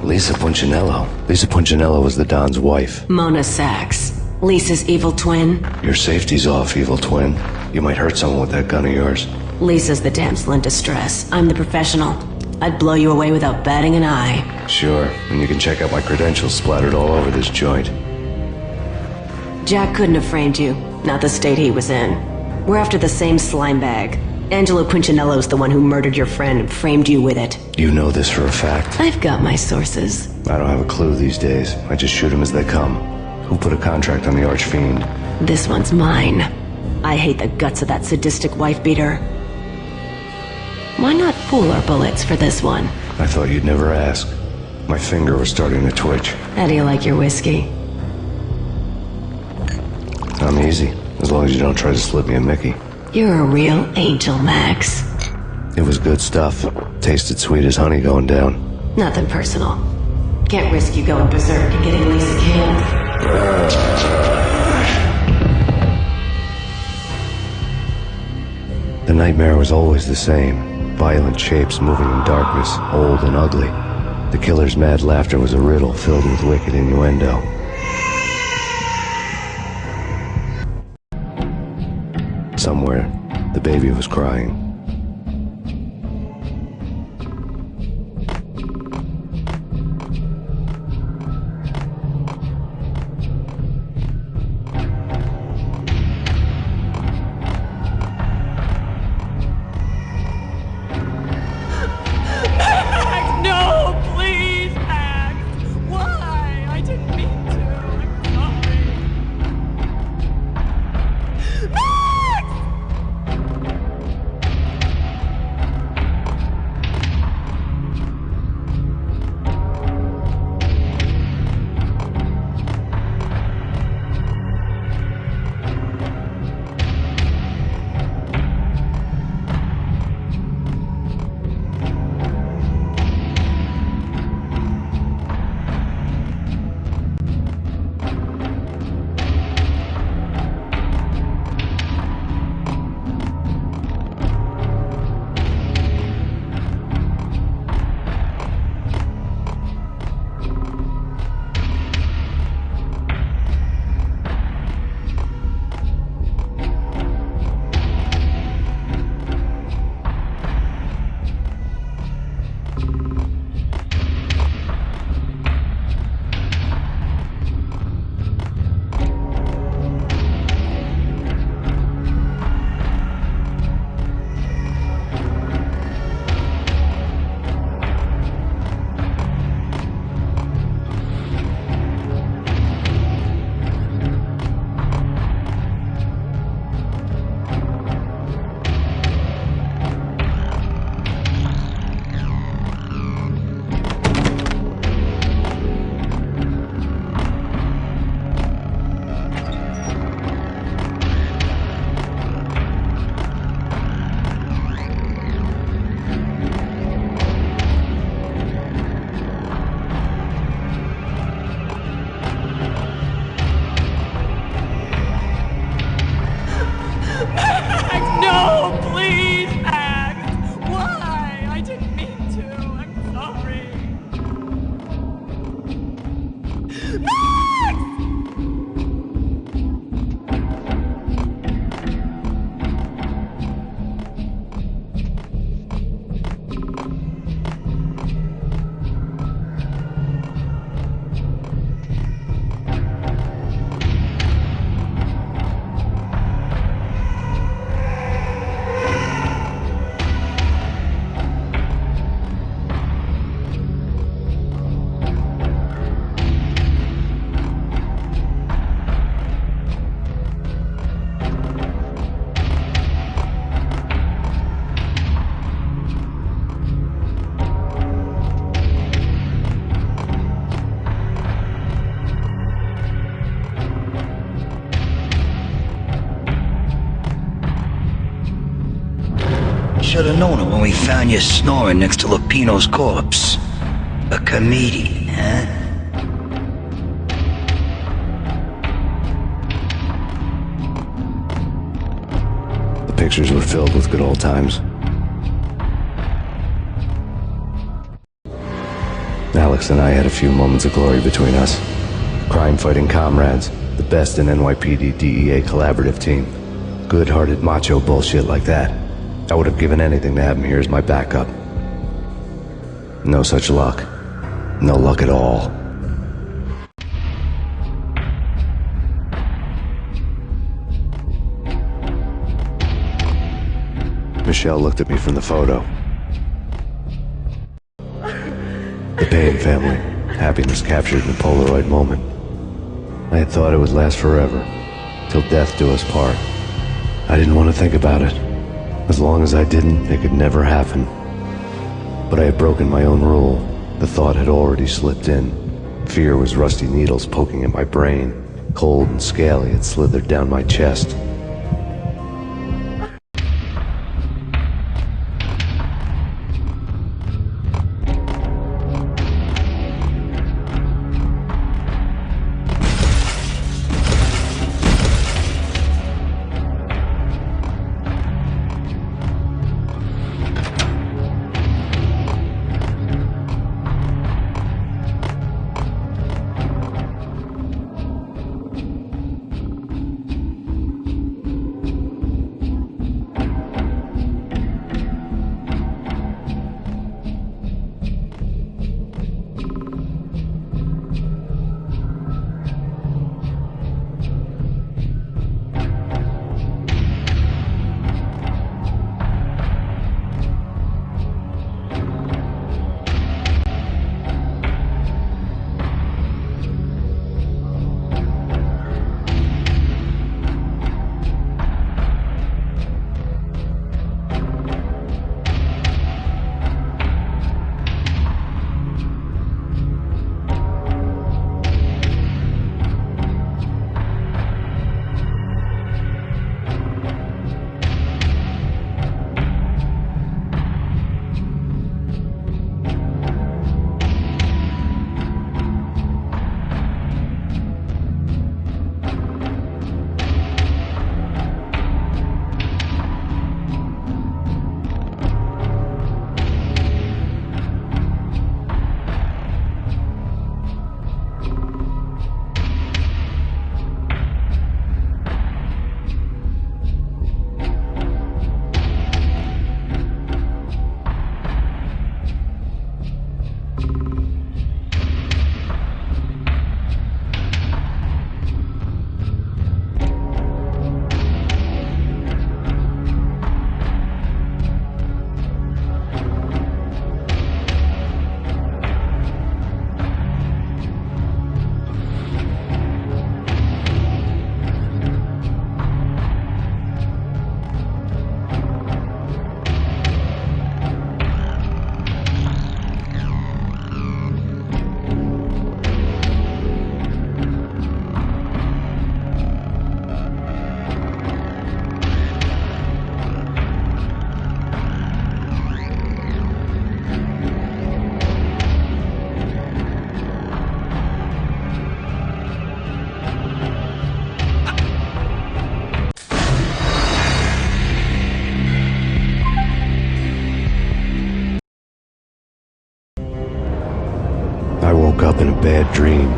Lisa Punchinello. Lisa Punchinello was the Don's wife. Mona Sachs. Lisa's evil twin. Your safety's off, evil twin. You might hurt someone with that gun of yours. Lisa's the damsel in distress. I'm the professional. I'd blow you away without batting an eye. Sure, and you can check out my credentials splattered all over this joint. Jack couldn't have framed you. Not the state he was in. We're after the same slime bag. Angelo Punchinello's the one who murdered your friend and framed you with it. You know this for a fact? I've got my sources. I don't have a clue these days. I just shoot them as they come. Who put a contract on the Archfiend? This one's mine. I hate the guts of that sadistic wife-beater. Why not pool our bullets for this one? I thought you'd never ask. My finger was starting to twitch. How do you like your whiskey? I'm easy, as long as you don't try to slip me a Mickey. You're a real angel, Max. It was good stuff. Tasted sweet as honey going down. Nothing personal. Can't risk you going berserk and getting Lisa killed. The nightmare was always the same. Violent shapes moving in darkness, old and ugly. The killer's mad laughter was a riddle filled with wicked innuendo. Somewhere, the baby was crying. Should have known it when we found you snoring next to Lupino's corpse. A comedian, huh? The pictures were filled with good old times. Alex Alex and I had a few moments of glory between us. Crime-fighting comrades, the best in NYPD DEA collaborative team. Good-hearted macho bullshit like that. I would have given anything to have him here as my backup. No such luck. No luck at all. Michelle looked at me from the photo. The Payne family. Happiness captured in a Polaroid moment. I had thought it would last forever, till death do us part. I didn't want to think about it. As long as I didn't, it could never happen. But I had broken my own rule. The thought had already slipped in. Fear was rusty needles poking at my brain. Cold and scaly, it slithered down my chest. I woke up in a bad dream.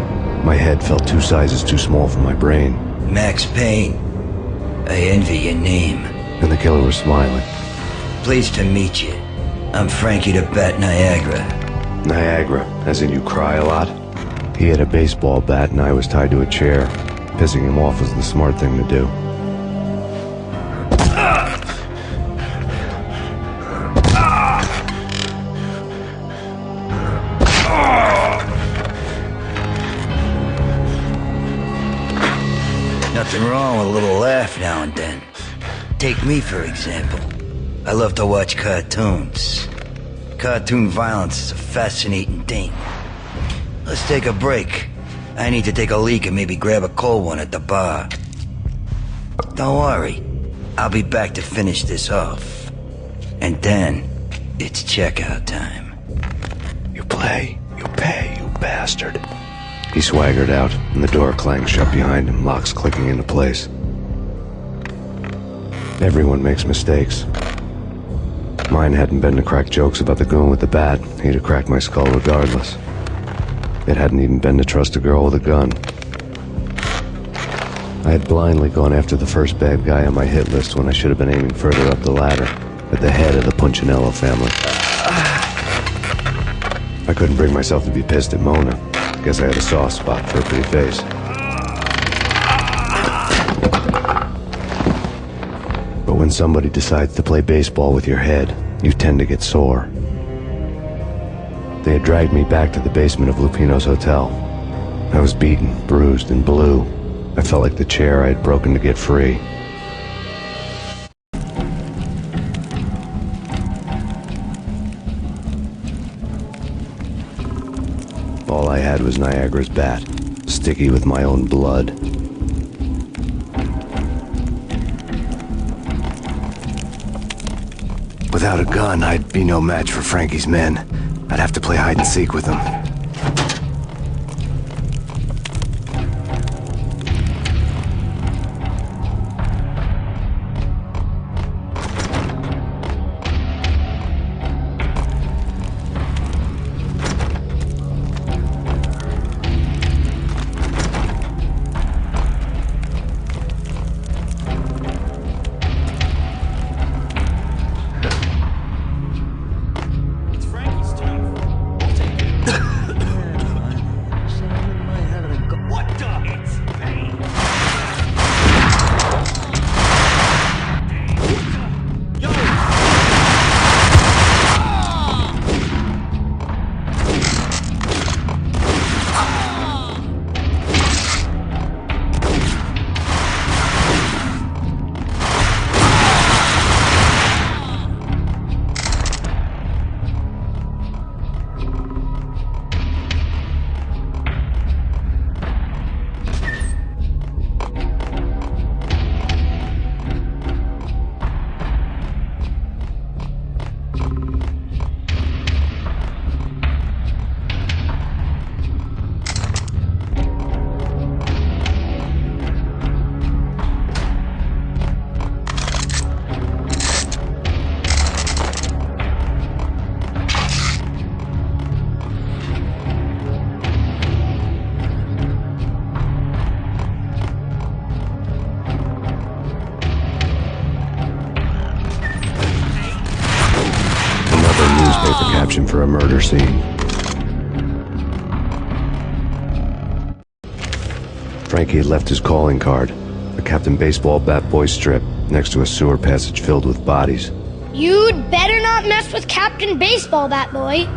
My head felt 2 sizes too small for my brain. Max Payne. I envy your name. And the killer was smiling. Pleased to meet you. I'm Frankie the Bat Niagara. Niagara, as in you cry a lot? He had a baseball bat and I was tied to a chair. Pissing him off was the smart thing to do. Nothing wrong with a little laugh now and then. Take me, for example. I love to watch cartoons. Cartoon violence is a fascinating thing. Let's take a break. I need to take a leak and maybe grab a cold one at the bar. Don't worry. I'll be back to finish this off. And then, it's checkout time. You play, you pay, you bastard. He swaggered out, and the door clanged shut behind him, locks clicking into place. Everyone makes mistakes. Mine hadn't been to crack jokes about the goon with the bat. He'd have cracked my skull regardless. It hadn't even been to trust a girl with a gun. I had blindly gone after the first bad guy on my hit list when I should have been aiming further up the ladder, at the head of the Punchinello family. I couldn't bring myself to be pissed at Mona. Guess I had a soft spot for her pretty face. But when somebody decides to play baseball with your head, you tend to get sore. They had dragged me back to the basement of Lupino's hotel. I was beaten, bruised, and blue. I felt like the chair I had broken to get free. All I had was Niagara's bat, sticky with my own blood. Without a gun, I'd be no match for Frankie's men. I'd have to play hide and seek with them. Newspaper caption for a murder scene. Frankie had left his calling card, a Captain Baseball bat boy strip, next to a sewer passage filled with bodies. You'd better not mess with Captain Baseball Bat Boy.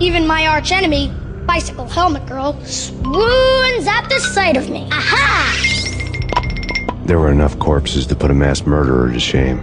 Even my archenemy, Bicycle Helmet Girl, swoons at the sight of me. Aha! There were enough corpses to put a mass murderer to shame.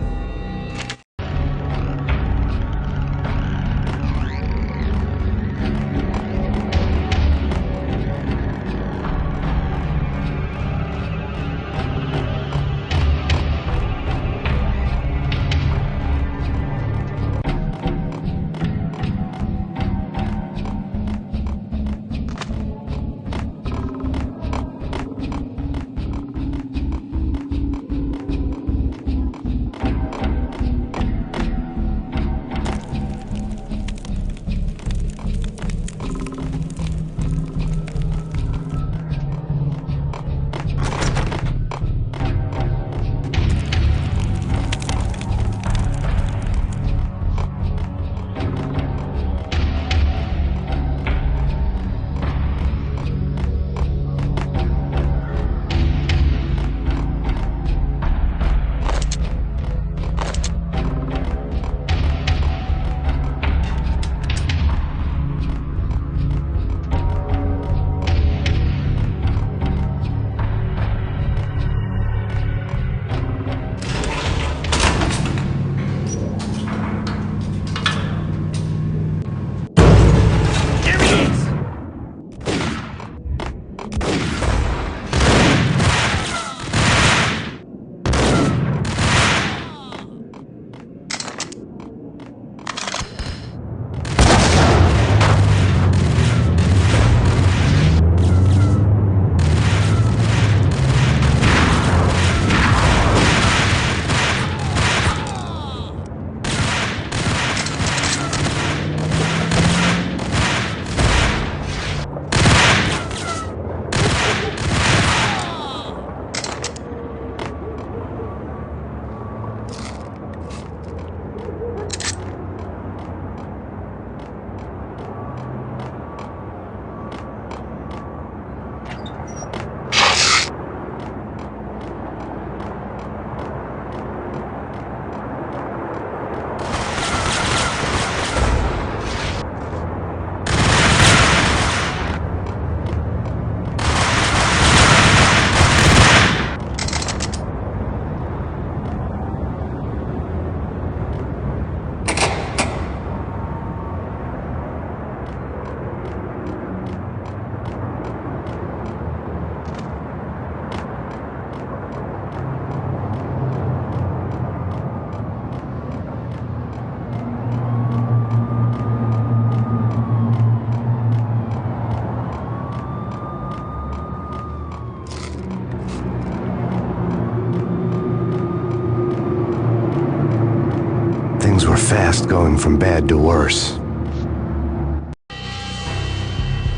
fast going from bad to worse.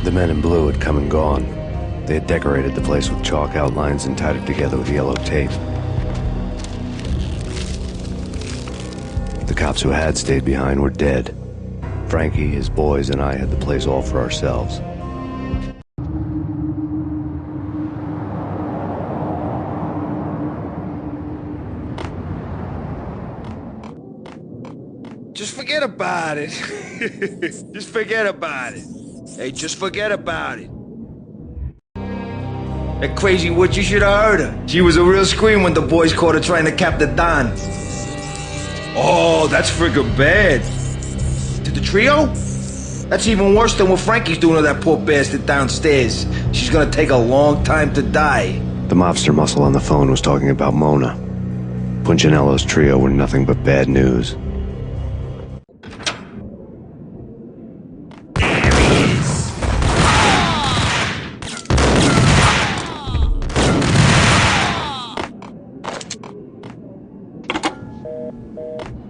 The men in blue had come and gone. They had decorated the place with chalk outlines and tied it together with yellow tape. The cops who had stayed behind were dead. Frankie, his boys, and I had the place all for ourselves. Just forget about it. Just forget about it. Hey, just forget about it. That crazy witch, you should have heard her. She was a real scream when the boys caught her trying to cap the Don. Oh, that's friggin' bad. To the trio? That's even worse than what Frankie's doing to that poor bastard downstairs. She's gonna take a long time to die. The mobster muscle on the phone was talking about Mona. Punchinello's trio were nothing but bad news.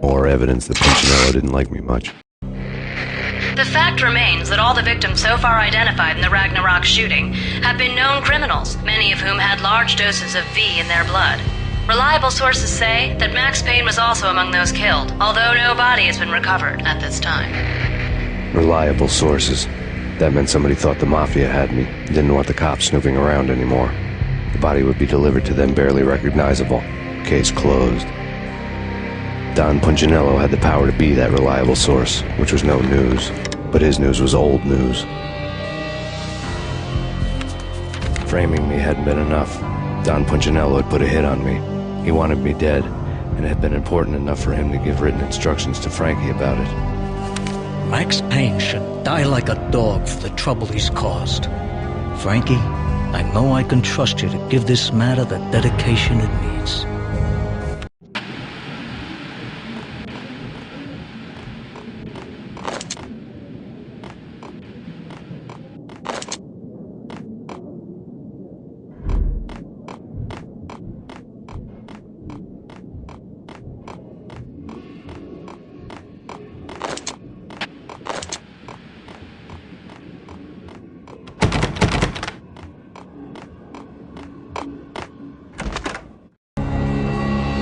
More evidence that Punchinello didn't like me much. The fact remains that all the victims so far identified in the Ragnarok shooting have been known criminals, many of whom had large doses of V in their blood. Reliable sources say that Max Payne was also among those killed, although no body has been recovered at this time. Reliable sources. That meant somebody thought the Mafia had me, didn't want the cops snooping around anymore. The body would be delivered to them barely recognizable. Case closed. Don Punchinello had the power to be that reliable source, which was no news. But his news was old news. Framing me hadn't been enough. Don Punchinello had put a hit on me. He wanted me dead, and it had been important enough for him to give written instructions to Frankie about it. Max Payne should die like a dog for the trouble he's caused. Frankie, I know I can trust you to give this matter the dedication it needs.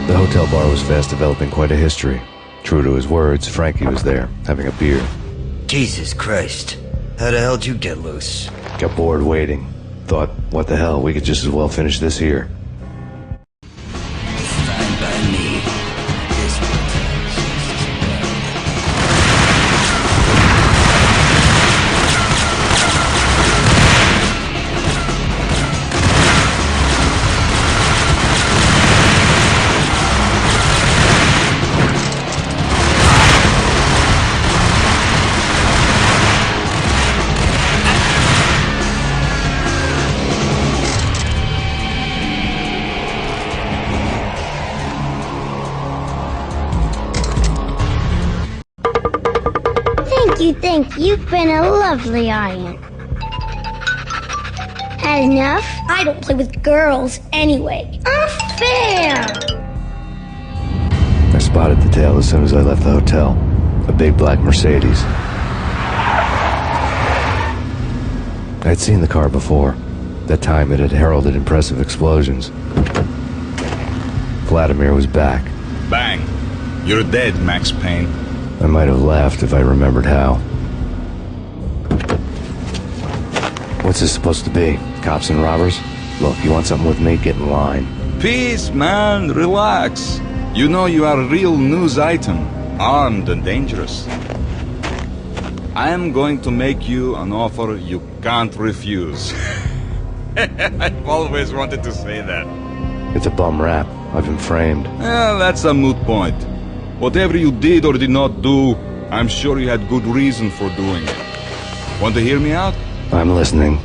The hotel bar was fast developing quite a history. True to his words, Frankie was there, having a beer. Jesus Christ. How the hell did you get loose? Got bored waiting. Thought, what the hell, we could just as well finish this here. Fine by me. This Thank you. You've been a lovely audience. Had enough? I don't play with girls anyway. Unfair! I spotted the tail as soon as I left the hotel. A big black Mercedes. I had seen the car before. That time it had heralded impressive explosions. Vladimir was back. Bang! You're dead, Max Payne. I might have laughed if I remembered how. What's this supposed to be? Cops and robbers? Look, you want something with me? Get in line. Peace, man. Relax. You know you are a real news item. Armed and dangerous. I am going to make you an offer you can't refuse. I've always wanted to say that. It's a bum rap. I've been framed. That's a moot point. Whatever you did or did not do, I'm sure you had good reason for doing it. Want to hear me out? I'm listening.